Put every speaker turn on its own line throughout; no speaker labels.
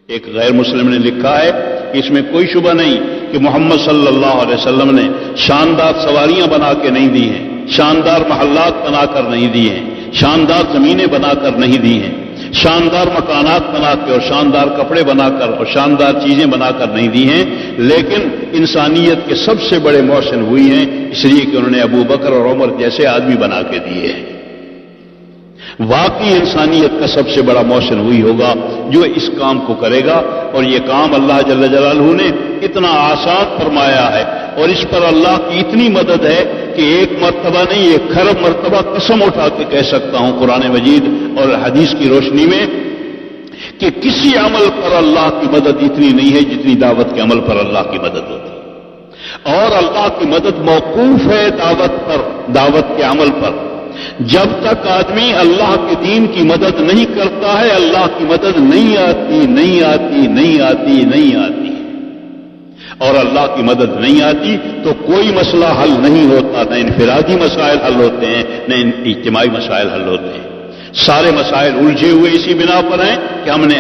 ایک غیر مسلم نے لکھا ہے کہ اس میں کوئی شبہ نہیں کہ محمد صلی اللہ علیہ وسلم نے شاندار سواریاں بنا کے نہیں دی ہیں، شاندار محلات بنا کر نہیں دی ہیں، شاندار زمینیں بنا کر نہیں دی ہیں، شاندار مکانات بنا کے اور شاندار کپڑے بنا کر اور شاندار چیزیں بنا کر نہیں دی ہیں، لیکن انسانیت کے سب سے بڑے محسن ہوئی ہیں اس لیے کہ انہوں نے ابو بکر اور عمر جیسے آدمی بنا کے دیے ہیں۔ واقعی انسانیت کا سب سے بڑا محسن وہی ہوگا جو اس کام کو کرے گا، اور یہ کام اللہ جل جلالہ نے اتنا آسان فرمایا ہے اور اس پر اللہ کی اتنی مدد ہے کہ ایک مرتبہ نہیں، 1 کھرب مرتبہ قسم اٹھا کے کہہ سکتا ہوں قرآن مجید اور حدیث کی روشنی میں کہ کسی عمل پر اللہ کی مدد اتنی نہیں ہے جتنی دعوت کے عمل پر اللہ کی مدد ہوتی ہے، اور اللہ کی مدد موقوف ہے دعوت پر، دعوت کے عمل پر۔ جب تک آدمی اللہ کے دین کی مدد نہیں کرتا ہے اللہ کی مدد نہیں آتی، نہیں آتی، نہیں آتی، نہیں آتی، اور اللہ کی مدد نہیں آتی تو کوئی مسئلہ حل نہیں ہوتا، نہ انفرادی مسائل حل ہوتے ہیں نہ اجتماعی مسائل حل ہوتے ہیں۔ سارے مسائل الجھے ہوئے اسی بنا پر ہیں کہ ہم نے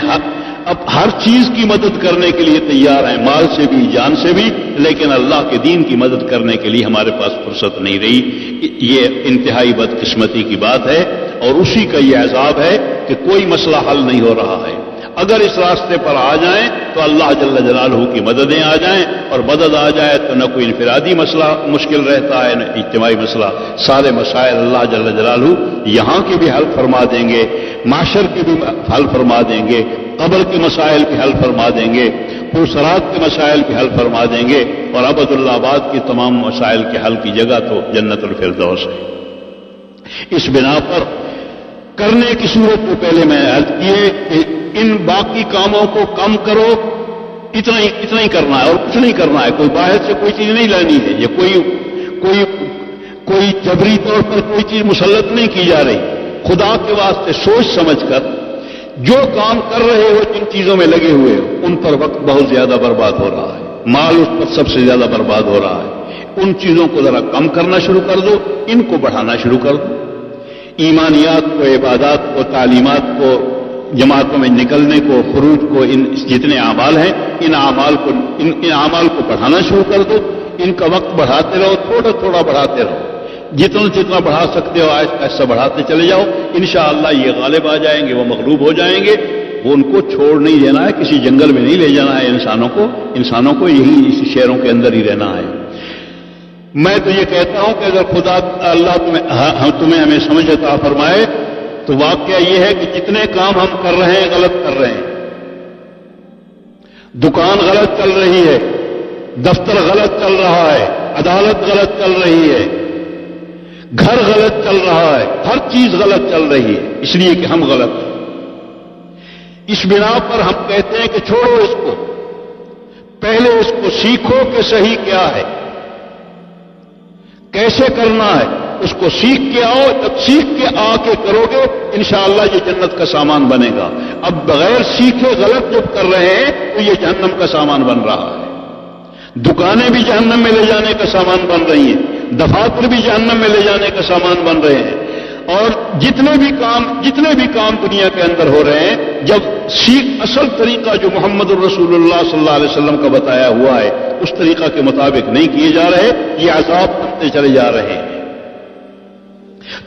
اب ہر چیز کی مدد کرنے کے لیے تیار ہیں، مال سے بھی، جان سے بھی، لیکن اللہ کے دین کی مدد کرنے کے لیے ہمارے پاس فرصت نہیں رہی۔ یہ انتہائی بدقسمتی کی بات ہے اور اسی کا یہ عذاب ہے کہ کوئی مسئلہ حل نہیں ہو رہا ہے۔ اگر اس راستے پر آ جائیں تو اللہ جل جلالہ کی مددیں آ جائیں، اور مدد آ جائے تو نہ کوئی انفرادی مسئلہ مشکل رہتا ہے نہ اجتماعی مسئلہ، سارے مسائل اللہ جل جلالہ یہاں کے بھی حل فرما دیں گے، معاشر کے بھی حل فرما دیں گے، قبر کے مسائل بھی حل فرما دیں گے، پرسرات کے مسائل بھی حل فرما دیں گے، اور ابد اللہ آباد کے تمام مسائل کے حل کی جگہ تو جنت الفردوس ہے۔ اس بنا پر کرنے کی صورت کو پہلے میں عرض کیے کہ ان باقی کاموں کو کم کرو، اتنا ہی کرنا ہے اور کچھ نہیں کرنا ہے، کوئی باہر سے کوئی چیز نہیں لانی ہے، یہ کوئی جبری طور پر کوئی چیز مسلط نہیں کی جا رہی۔ خدا کے واسطے سوچ سمجھ کر جو کام کر رہے ہو، جن چیزوں میں لگے ہوئے ہو، ان پر وقت بہت زیادہ برباد ہو رہا ہے، مال اس پر سب سے زیادہ برباد ہو رہا ہے۔ ان چیزوں کو ذرا کم کرنا شروع کر دو، ان کو بڑھانا شروع کر دو، ایمانیات کو، عبادات کو، تعلیمات کو، جماعتوں میں نکلنے کو، خروج کو، ان جتنے اعمال ہیں ان اعمال کو بڑھانا شروع کر دو، ان کا وقت بڑھاتے رہو، تھوڑا تھوڑا بڑھاتے رہو، جتنا بڑھا سکتے ہو آہستہ آہستہ بڑھاتے چلے جاؤ، انشاءاللہ یہ غالب آ جائیں گے، وہ مغلوب ہو جائیں گے۔ وہ ان کو چھوڑ نہیں دینا ہے، کسی جنگل میں نہیں لے جانا ہے انسانوں کو یہی اس شہروں کے اندر ہی رہنا ہے۔ میں تو یہ کہتا ہوں کہ اگر خدا اللہ تمہیں ہمیں سمجھ عطا فرمائے تو واقعہ یہ ہے کہ جتنے کام ہم کر رہے ہیں غلط کر رہے ہیں، دکان غلط چل رہی ہے، دفتر غلط چل رہا ہے، عدالت غلط چل رہی ہے، گھر غلط چل رہا ہے، ہر چیز غلط چل رہی ہے، اس لیے کہ ہم غلط ہیں۔ اس بنا پر ہم کہتے ہیں کہ چھوڑو اس کو، پہلے اس کو سیکھو کہ صحیح کیا ہے، کیسے کرنا ہے، اس کو سیکھ کے آؤ، جب سیکھ کے آ کے کرو گے انشاءاللہ یہ جنت کا سامان بنے گا۔ اب بغیر سیکھے غلط جب کر رہے ہیں تو یہ جہنم کا سامان بن رہا ہے، دکانیں بھی جہنم میں لے جانے کا سامان بن رہی ہیں، دفاتر بھی جہنم میں لے جانے کا سامان بن رہے ہیں، اور جتنے بھی کام دنیا کے اندر ہو رہے ہیں، جب اصل طریقہ جو محمد الرسول اللہ صلی اللہ علیہ وسلم کا بتایا ہوا ہے اس طریقہ کے مطابق نہیں کیے جا رہے، یہ عذاب بنتے چلے جا رہے ہیں۔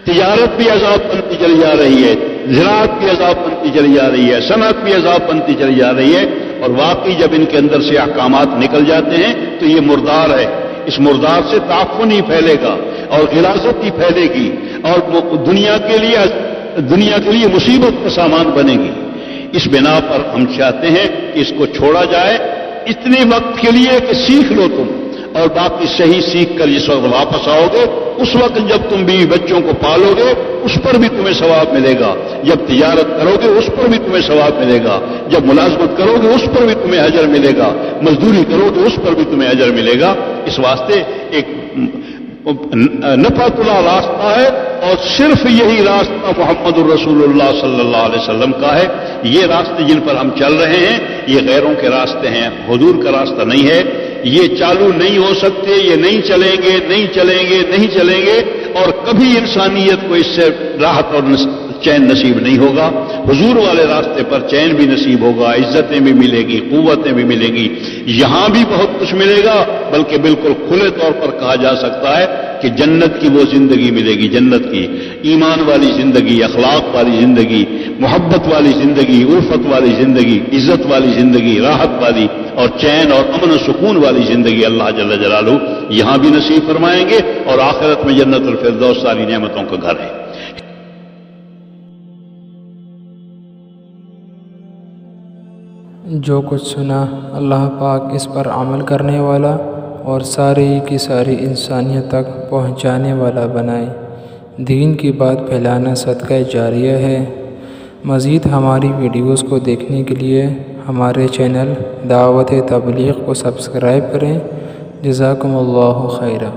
تجارت بھی عذاب بنتی چلی جا رہی ہے، زراعت بھی عذاب بنتی چلی جا رہی ہے، صنعت بھی عذاب بنتی چلی جا رہی ہے، اور واقعی جب ان کے اندر سے احکامات نکل جاتے ہیں تو یہ مردار ہے، اس مردار سے تعفن ہی پھیلے گا اور غلاظت ہی پھیلے گی، اور دنیا کے لیے مصیبت کا سامان بنے گی۔ اس بنا پر ہم چاہتے ہیں کہ اس کو چھوڑا جائے اتنے وقت کے لیے کہ سیکھ لو تم، اور باقی صحیح سیکھ کر جس وقت واپس آؤ گے اس وقت جب تم بیوی بچوں کو پالو گے اس پر بھی تمہیں ثواب ملے گا، جب تجارت کرو گے اس پر بھی تمہیں ثواب ملے گا، جب ملازمت کرو گے اس پر بھی تمہیں اجر ملے گا، مزدوری کرو گے اس پر بھی تمہیں اجر ملے گا۔ اس واسطے ایک نفع طلع راستہ ہے، اور صرف یہی راستہ محمد الرسول اللہ صلی اللہ علیہ وسلم کا ہے۔ یہ راستے جن پر ہم چل رہے ہیں یہ غیروں کے راستے ہیں، حضور کا راستہ نہیں ہے، یہ چالو نہیں ہو سکتے، یہ نہیں چلیں گے، اور کبھی انسانیت کو اس سے راحت اور چین نصیب نہیں ہوگا۔ حضور والے راستے پر چین بھی نصیب ہوگا، عزتیں بھی ملے گی، قوتیں بھی ملیں گی، یہاں بھی بہت کچھ ملے گا، بلکہ بالکل کھلے طور پر کہا جا سکتا ہے کہ جنت کی وہ زندگی ملے گی، جنت کی ایمان والی زندگی، اخلاق والی زندگی، محبت والی زندگی، الفت والی زندگی، عزت والی زندگی، راحت والی اور چین اور امن و سکون والی زندگی اللہ جل جلالہ یہاں بھی نصیب فرمائیں گے، اور آخرت میں جنت الفردوس ساری نعمتوں کا گھر ہے۔
جو کچھ سنا اللہ پاک اس پر عمل کرنے والا اور ساری کی ساری انسانیت تک پہنچانے والا بنائے۔ دین کی بات پھیلانا صدقہ جاریہ ہے۔ مزید ہماری ویڈیوز کو دیکھنے کے لیے ہمارے چینل دعوت تبلیغ کو سبسکرائب کریں۔ جزاکم اللہ خیرہ۔